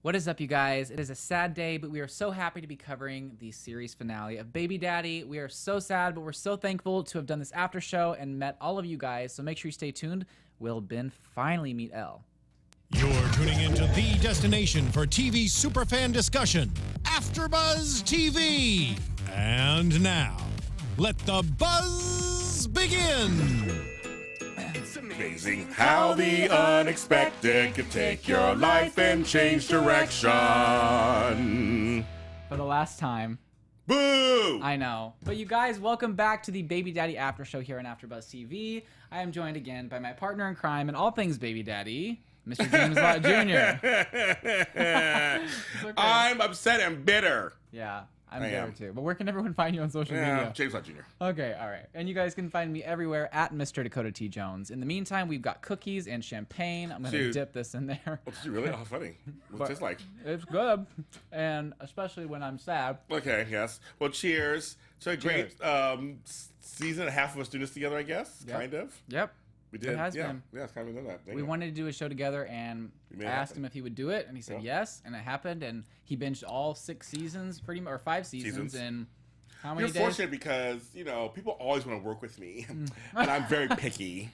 What is up, you guys? It is a sad day, but we are so happy to be covering the series finale of Baby Daddy. We are so sad, but we're so thankful to have done this after show and met all of you guys, so make sure you stay tuned. Will Ben finally meet Elle? You're tuning into the destination for TV superfan discussion, AFTERBUZZ TV. And now, let the buzz begin. It's amazing how the unexpected can take your life and change direction. For the last time. Boo! I know. But you guys, welcome back to the Baby Daddy After Show here on AFTERBUZZ TV. I am joined again by my partner in crime in all things Baby Daddy, Mr. James Lott Jr. Okay. I'm upset and bitter. Yeah, I'm bitter too. But where can everyone find you on social media? James Lott Jr. Okay, all right. And you guys can find me everywhere at Mr. Dakota T Jones. In the meantime, we've got cookies and champagne. I'm going to dip this in there. Oh, did you really? Oh, funny. What's it taste like? It's good. And especially when I'm sad. Okay, yes. Well, cheers. So a great season and a half of us doing this together, I guess. Yep. Kind of. Yep. We did. It has been. Yeah, it's kind of done that. We wanted to do a show together, and I asked him if he would do it, and he said yes, and it happened, and he binged all 6 seasons, pretty much, or 5 seasons in how many days? You're fortunate because, you know, people always want to work with me, and I'm very picky.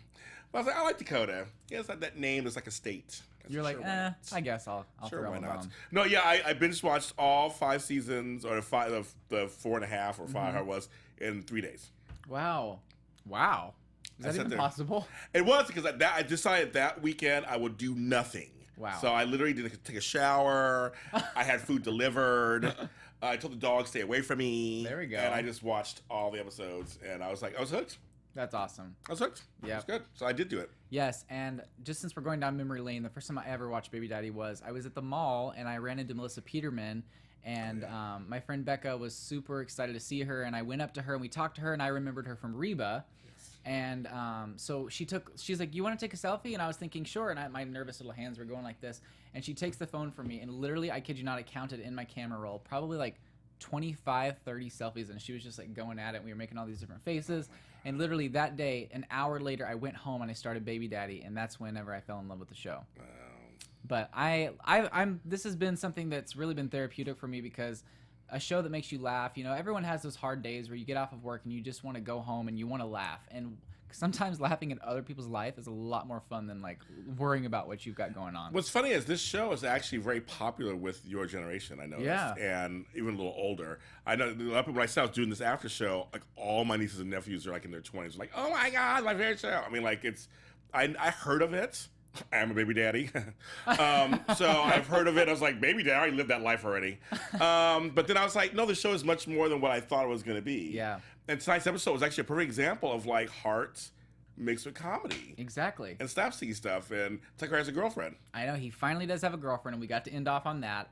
But I was like, I like Dakota. He has that name that's like a state. You're like, I guess I'll throw him on. No, yeah, I binge watched all 5 seasons, or the 4.5 or 5, how it was, in 3 days. Wow. Wow. Is that even possible? It was, because I decided that weekend I would do nothing. Wow. So I literally didn't take a shower. I had food delivered. I told the dog stay away from me. There we go. And I just watched all the episodes, and I was hooked. That's awesome. I was hooked. Yeah. It was good. So I did do it. Yes, and just since we're going down memory lane, the first time I ever watched Baby Daddy was I was at the mall, and I ran into Melissa Peterman, and my friend Becca was super excited to see her, and I went up to her, and we talked to her, and I remembered her from Reba. And so she's like, you want to take a selfie? And I was thinking, sure. And my nervous little hands were going like this. And she takes the phone from me. And literally, I kid you not, I counted in my camera roll probably like 25, 30 selfies. And she was just like going at it. We were making all these different faces. And literally that day, an hour later, I went home and I started Baby Daddy. And that's whenever I fell in love with the show. Wow. But this has been something that's really been therapeutic for me, because a show that makes you laugh, you know, everyone has those hard days where you get off of work and you just want to go home and you want to laugh. And sometimes laughing at other people's life is a lot more fun than like worrying about what you've got going on. What's funny is this show is actually very popular with your generation, I noticed. Yeah. And even a little older. I know when I started doing this after show, like all my nieces and nephews are like in their 20s, like, oh my God, my favorite show. I mean, like I heard of it. I am a baby daddy. So I've heard of it. I was like, baby daddy, I already lived that life already. But then I was like, no, the show is much more than what I thought it was going to be. Yeah. And tonight's episode was actually a perfect example of like heart mixed with comedy. Exactly. And slapstick stuff. And Tucker has a girlfriend. I know. He finally does have a girlfriend, and we got to end off on that.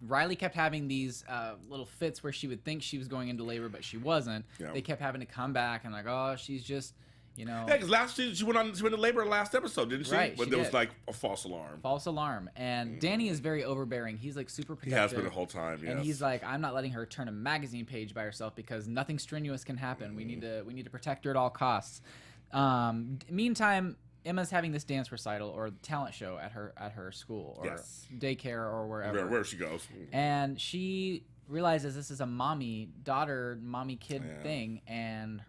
Riley kept having these little fits where she would think she was going into labor, but she wasn't. Yeah. They kept having to come back and like, oh, she's just... You know, yeah, because last she went into labor last episode, didn't she? Right, but there was like a false alarm. False alarm. And Danny is very overbearing. He's like super protective. He has been the whole time, yes. And he's like, I'm not letting her turn a magazine page by herself because nothing strenuous can happen. We need to protect her at all costs. Meantime, Emma's having this dance recital or talent show at her school or daycare or wherever. Where she goes. And she realizes this is a mommy-daughter, mommy-kid thing, and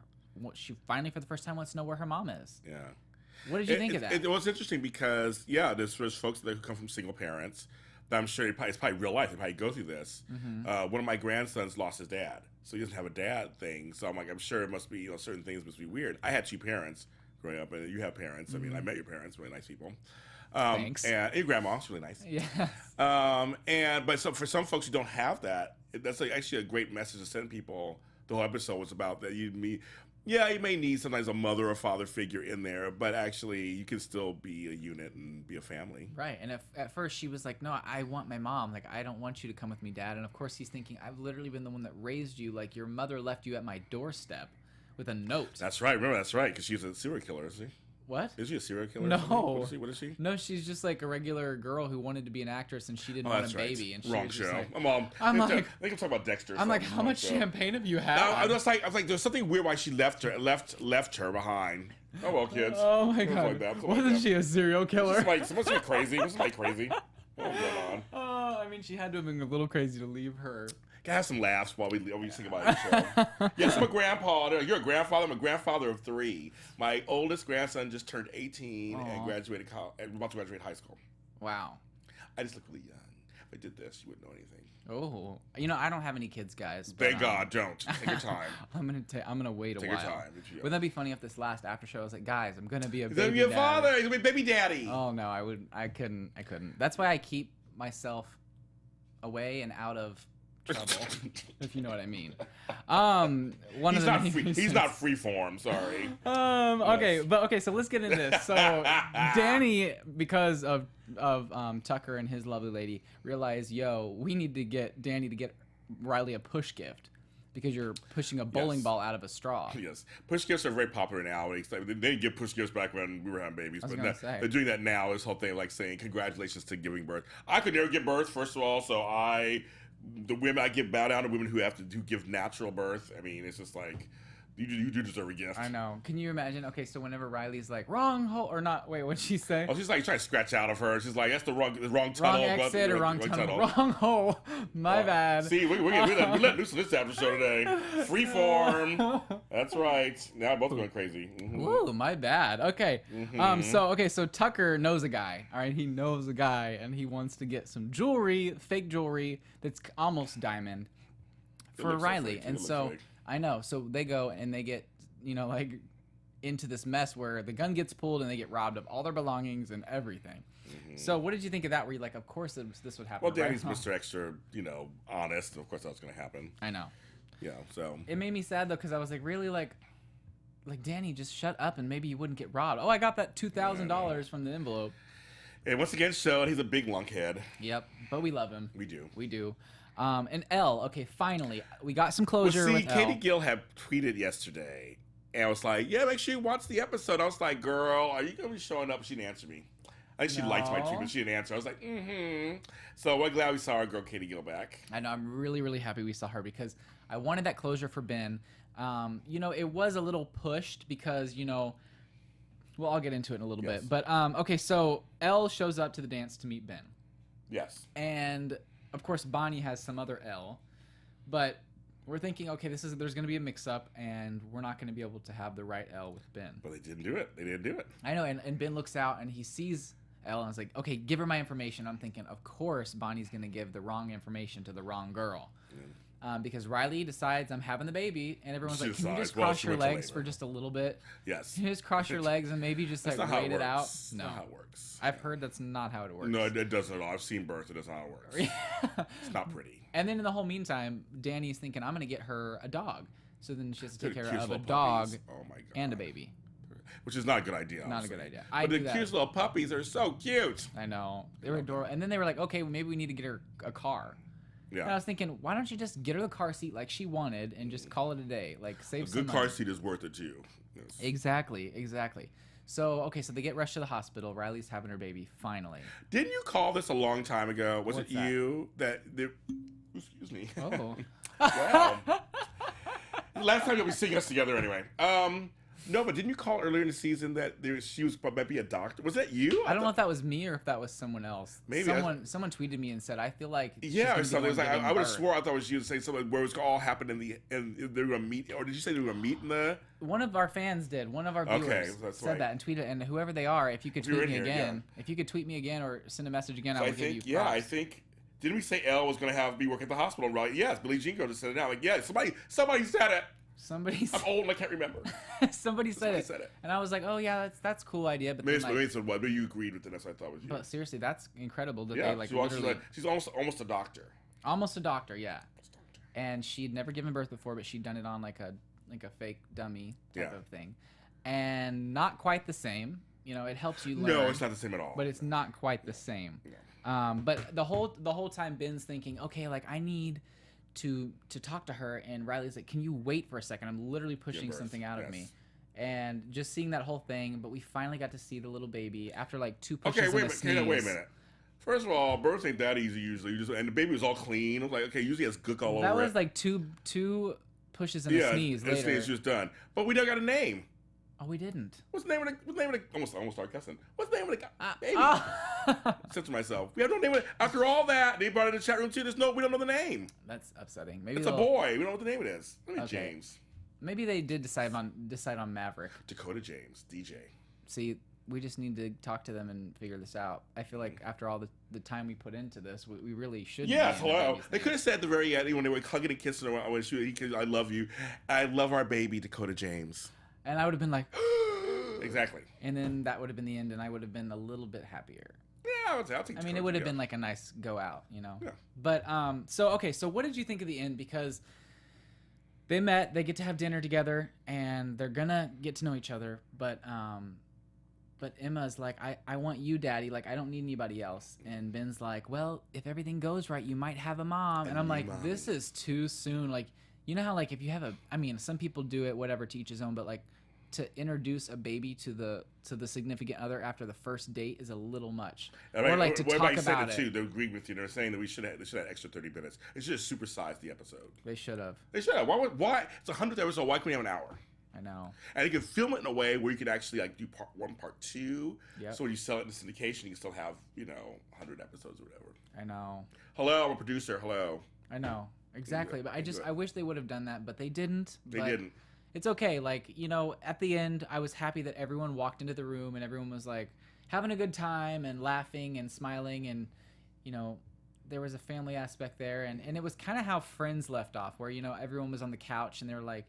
she finally, for the first time, wants to know where her mom is. Yeah. What did you think of that? It was interesting because, yeah, there's folks that come from single parents that I'm sure it's probably real life. They probably go through this. Mm-hmm. One of my grandsons lost his dad, so he doesn't have a dad thing. So I'm like, I'm sure it must be, certain things must be weird. I had 2 parents growing up, and you have parents. Mm-hmm. I mean, I met your parents, really nice people. Thanks. And your grandma's really nice. Yeah. But for some folks who don't have that, that's actually a great message to send people. The whole episode was about that. Yeah, you may need sometimes a mother or father figure in there, but actually you can still be a unit and be a family. Right. And at first she was like, no, I want my mom. Like, I don't want you to come with me, Dad. And of course he's thinking, I've literally been the one that raised you. Like, your mother left you at my doorstep with a note. That's right. Remember, that's right, because she's a serial killer, isn't she? What? Is she a serial killer? No. What is she? No, she's just like a regular girl who wanted to be an actress and she didn't want a baby. And she Wrong was show. Like, I'm like, I think I'm talking about Dexter. I'm like, how much champagne have you had? I was like, there's something weird why she left her behind. Oh well, kids. Oh my God. Wasn't she a serial killer? Someone's crazy. Was somebody crazy? What's going on? Oh, mean, she had to have been a little crazy to leave her. Gotta have some laughs while we think about each other. Yes, I'm a grandpa. You're a grandfather. I'm a grandfather of 3. My oldest grandson just turned 18 and graduated college, about to graduate high school. Wow. I just look really young. If I did this, you wouldn't know anything. Oh, you know, I don't have any kids, guys. But, thank God, don't. Take your time. I'm gonna wait a while. Take your time. Wouldn't that be funny if this last after show I was like, guys, I'm gonna be a He's baby gonna be a daddy. father. He's gonna be a baby daddy. Oh no, I couldn't. That's why I keep myself away and out of trouble, if you know what I mean. He's not free form. Sorry. Okay, so let's get into this. So Danny, because of Tucker and his lovely lady, realized, we need to get Danny to get Riley a push gift because you're pushing a bowling ball out of a straw. Yes, push gifts are very popular now. They didn't give push gifts back when we were having babies, but they're doing that now. This whole thing, like saying congratulations to giving birth. I could never give birth, first of all, so the women I bow down to women who give natural birth. I mean, it's just like you do deserve a gift. I know. Can you imagine? Okay, so whenever Riley's like wrong hole or not, wait, what'd she say? Oh, she's like trying to scratch out of her. She's like, that's the wrong tunnel. Wrong exit or wrong tunnel. Wrong hole. My bad. See, we let loose in this episode today. Freeform. That's right. Now both going crazy. Mm-hmm. Ooh, my bad. Okay. Mm-hmm. So Tucker knows a guy. All right, he knows a guy, and he wants to get some jewelry, fake jewelry that's almost diamond for Riley, and so. I know. So they go and they get, into this mess where the gun gets pulled and they get robbed of all their belongings and everything. Mm-hmm. So what did you think of that? Were you like, of course this would happen? Well, Danny's Mr. Extra, honest. Of course that's going to happen. I know. Yeah, so. It made me sad, though, because I was like, really, like Danny, just shut up and maybe you wouldn't get robbed. Oh, I got that $2,000 from the envelope. And once again, showed he's a big lunkhead. Yep, but we love him. We do. We do. And Elle, okay, finally, we got some closure with Elle. Katie Gill had tweeted yesterday, and I was like, yeah, make sure you watch the episode. I was like, girl, are you going to be showing up? She didn't answer me. I think she liked my tweet, but she didn't answer. I was like, So we're glad we saw our girl Katie Gill back. I know, I'm really, really happy we saw her because I wanted that closure for Ben. It was a little pushed because, well, I'll get into it in a little bit. But, okay, so Elle shows up to the dance to meet Ben. Yes. And... of course, Bonnie has some other L, but we're thinking, okay, there's going to be a mix-up, and we're not going to be able to have the right L with Ben. But they didn't do it. I know, and Ben looks out, and he sees L, and is like, okay, give her my information. I'm thinking, of course, Bonnie's going to give the wrong information to the wrong girl. Because Riley decides I'm having the baby, and everyone's like, can you just cross your legs for just a little bit? Yes. Can you just cross your legs and maybe just wait it out? That's not how it works. I've heard that's not how it works. No, it doesn't at all. I've seen birth. That's not how it works. It's not pretty. And then in the whole meantime, Danny's thinking, I'm going to get her a dog. So then she has to take care of a dog and a baby. Which is not a good idea. Not a good idea. But the cute little puppies are so cute. I know. They were adorable. And then they were like, okay, well, maybe we need to get her a car. Yeah. And I was thinking, why don't you just get her the car seat like she wanted and just call it a day? Like, save some money. A good car seat is worth it, too. Yes. Exactly. So, okay, so they get rushed to the hospital. Riley's having her baby, finally. Didn't you call this a long time ago? Was it you that... Excuse me. Oh. Wow. Last time you'll be seeing us together anyway. No, but didn't you call earlier in the season that she might be a doctor? Was that you? I don't know if that was me or if that was someone else. Maybe someone tweeted me and said, I feel like or something. Like, I would have swore I thought it was you saying something where it was all happened and they were gonna meet, or did you say they were gonna meet in the? One of our fans did. One of our viewers said that and tweeted, and whoever they are, if you could tweet me again, if you could tweet me again or send a message again, I will give you props. Yeah, I think. Didn't we say Elle was gonna be working at the hospital, right? Yes, Billie Jean Girl just said it out. Like, yeah, somebody said it. I'm old and I can't remember. Somebody said it. And I was like, oh yeah, that's a cool idea. But maybe maybe you agreed with it. That's what I thought was you. But seriously, that's incredible that they like literally. She's almost a doctor. Almost a doctor, yeah. And she'd never given birth before, but she'd done it on like a fake dummy type of thing, and not quite the same. It helps you learn. No, it's not the same at all. But it's not quite the same. No. But the whole time Ben's thinking, okay, like I need to talk to her, and Riley's like, can you wait for a second? I'm literally pushing something out of me. And just seeing that whole thing, but we finally got to see the little baby after like 2 pushes and a sneeze. Wait a minute. First of all, births ain't that easy usually. And the baby was all clean. I was like, okay, usually it has gook all over it. That was like two pushes and a sneeze later. Yeah, a sneeze was done. But we don't got a name. Oh, we didn't. What's the name of the almost started cussing. What's the name of the baby? I said to myself, we have no name. After all that, they brought it in the chat room too. We don't know the name. That's upsetting. Maybe it's a boy. We don't know what the name it is. I mean, okay. James. Maybe they did decide on Maverick. Dakota James, DJ. See, we just need to talk to them and figure this out. I feel like after all the time we put into this, we really should. Yes, hello. They could have said at the very end when they were hugging and kissing her, I love you. I love our baby, Dakota James. And I would have been like, exactly. And then that would have been the end, and I would have been a little bit happier. Yeah, I'll take. I mean, it would have been like a nice go out, you know. Yeah. But so what did you think of the end? Because they met, they get to have dinner together, and they're gonna get to know each other. But Emma's like, I want you, Daddy. Like, I don't need anybody else. And Ben's like, well, if everything goes right, you might have a mom. And I'm like, this is too soon. Like, you know how like if you have some people do it, whatever, to each his own. But like to introduce a baby to the significant other after the first date is a little much. Or like to talk about it. Too, they agreed with you. They're saying that they should have extra 30 minutes. They should have supersized the episode. They should have. Why? It's 100th episode. Why can we have an hour? I know. And you can film it in a way where you can actually like do part 1, part 2. Yep. So when you sell it in syndication, you can still have 100 episodes or whatever. I know. Hello, I'm a producer. Hello. I know. Exactly. But I wish they would have done that, but they didn't. They didn't. It's okay. Like, at the end, I was happy that everyone walked into the room and everyone was like having a good time and laughing and smiling, and there was a family aspect there, and it was kind of how Friends left off, where everyone was on the couch and they were like,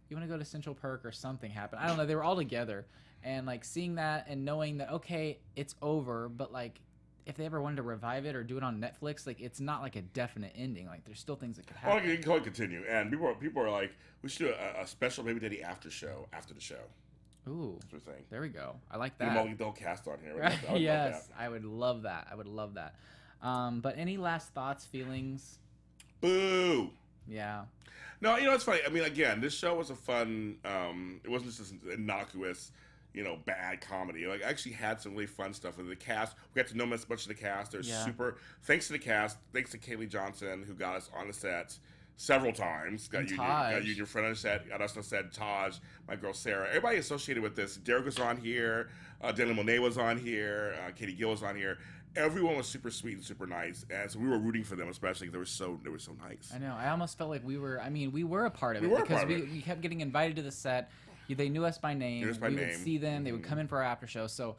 you want to go to Central Perk, or something happened. I don't know. They were all together, and like seeing that and knowing that, okay, it's over, but like if they ever wanted to revive it or do it on Netflix, like it's not like a definite ending. Like there's still things that could happen. Well, you can continue. And people are like, we should do a special Baby Daddy after the show. Ooh, that's what we're saying. There we go. I like that. Get the whole cast on here. Yes, I would love that. But any last thoughts, feelings? Boo. Yeah. No, it's funny. I mean, again, this show was a fun. It wasn't just an innocuous, bad comedy. Like, I actually had some really fun stuff with the cast. We got to know much of the cast. They're super. Thanks to the cast. Thanks to Kaylee Johnson, who got us on the set several times. Got you and your friend on the set. Got us on the set. Tahj, my girl Sarah. Everybody associated with this. Derek was on here. Dylan Monet was on here. Katie Gill was on here. Everyone was super sweet and super nice, and so we were rooting for them, especially because they were so nice. I know. I almost felt like we were a part of it because we kept getting invited to the set. They knew us by name. We would see them. They would come in for our after show. So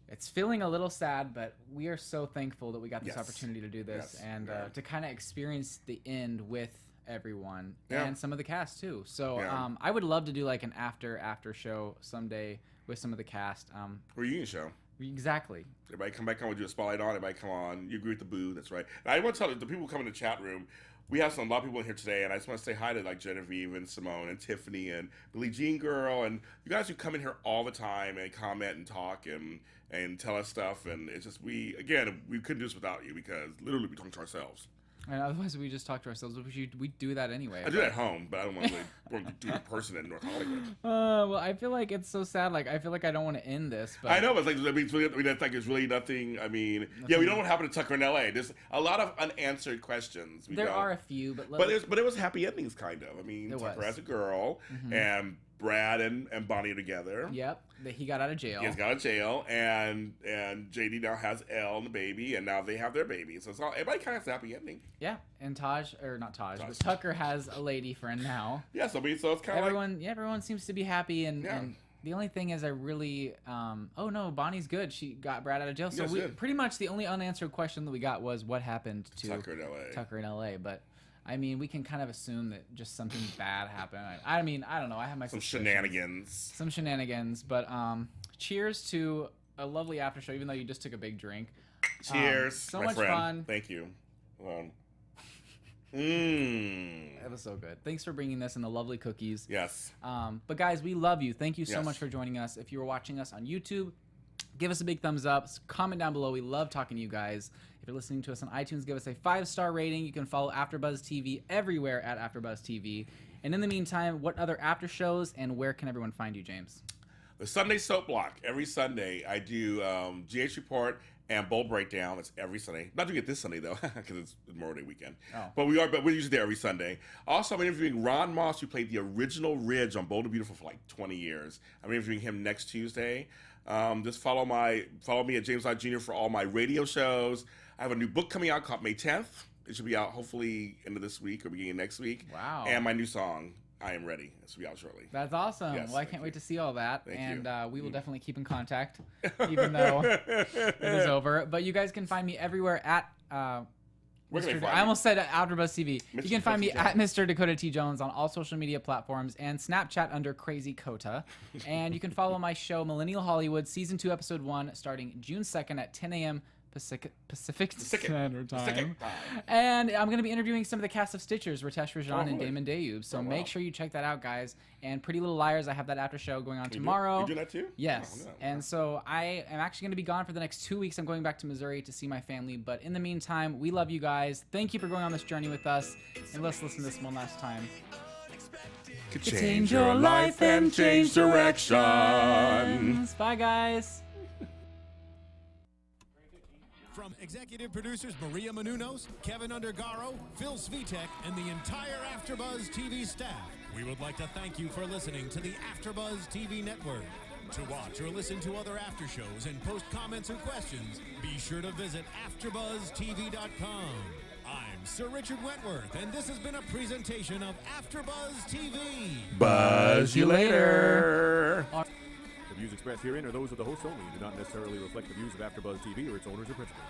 it's feeling a little sad, but we are so thankful that we got this opportunity to do this and to kind of experience the end with everyone and some of the cast too. So I would love to do like an after show someday with some of the cast. Reunion show. Exactly. Everybody come back on. We do a spotlight on. Everybody come on. You agree with the boo. That's right. And I want to tell the people who come in the chat room, we have a lot of people in here today, and I just want to say hi to like Genevieve and Simone and Tiffany and Billie Jean Girl and you guys who come in here all the time and comment and talk and tell us stuff. And it's just we couldn't do this without you because literally we talk to ourselves. And otherwise, we just talk to ourselves. We do that anyway. I do that at home, but I don't want to do it in person in North Hollywood. Well, I feel like it's so sad. Like, I feel like I don't want to end this. But I know, but it's really nothing. I mean, we don't know what happened to Tucker in L.A. There's a lot of unanswered questions. There are a few, but it was happy endings, kind of. I mean, Tucker has a girl, and Brad and Bonnie are together. Yep, he got out of jail. He got out of jail, and JD now has Elle and the baby, and now they have their baby. So everybody kind of has a happy ending. Yeah, and but Tucker has a lady friend now. Yeah, so it's kind of everyone seems to be happy, and the only thing is I really Bonnie's good. She got Brad out of jail. So pretty much the only unanswered question that we got was what happened to Tucker in LA, but I mean, we can kind of assume that just something bad happened. I mean, I don't know. I have my some shenanigans. But cheers to a lovely after show, even though you just took a big drink. Cheers, so my much friend. fun. Thank you. That was so good. Thanks for bringing this and the lovely cookies. Yes. But guys, we love you. Thank you so much for joining us. If you were watching us on YouTube, give us a big thumbs up. Comment down below. We love talking to you guys. If you're listening to us on iTunes, give us a 5-star rating. You can follow AfterBuzz TV everywhere at AfterBuzz TV. And in the meantime, what other after shows and where can everyone find you, James? The Sunday Soap Block. Every Sunday, I do GH Report and Bowl Breakdown. It's every Sunday. Not doing it this Sunday though, because it's Memorial Day weekend. Oh. But we're usually there every Sunday. Also, I'm interviewing Ron Moss, who played the original Ridge on Bold and Beautiful for like 20 years. I'm interviewing him next Tuesday. Just follow me at James Lott Jr. for all my radio shows. I have a new book coming out called May 10th. It should be out hopefully end of this week or beginning of next week. Wow. And my new song, I Am Ready. It should be out shortly. That's awesome. Yes, well, I can't wait to see all that. Thank and you. We will definitely keep in contact, even though it is over. But you guys can find me everywhere at... Where can they find I almost said AfterBuzz TV. Mr. You can find me Dakota at Mr. Dakota T Jones on all social media platforms and Snapchat under Crazy Kota. And you can follow my show Millennial Hollywood Season 2 Episode 1 starting June 2nd at 10 a.m. Pacific Standard Time. And I'm going to be interviewing some of the cast of Stitchers, Ritesh Rajan and Damon Dayub. So make sure you check that out, guys. And Pretty Little Liars, I have that after show going on tomorrow. You do that too? Yes. Oh, no. And so I am actually going to be gone for the next 2 weeks. I'm going back to Missouri to see my family. But in the meantime, we love you guys. Thank you for going on this journey with us. And let's listen to this one last time. Could change your life and change directions. Bye, guys. From executive producers Maria Menounos, Kevin Undergaro, Phil Svitek, and the entire AfterBuzz TV staff, we would like to thank you for listening to the AfterBuzz TV network. To watch or listen to other after shows and post comments or questions, be sure to visit AfterBuzzTV.com. I'm Sir Richard Wentworth, and this has been a presentation of AfterBuzz TV. Buzz you later. The views expressed herein are those of the hosts only and do not necessarily reflect the views of AfterBuzz TV or its owners or principals.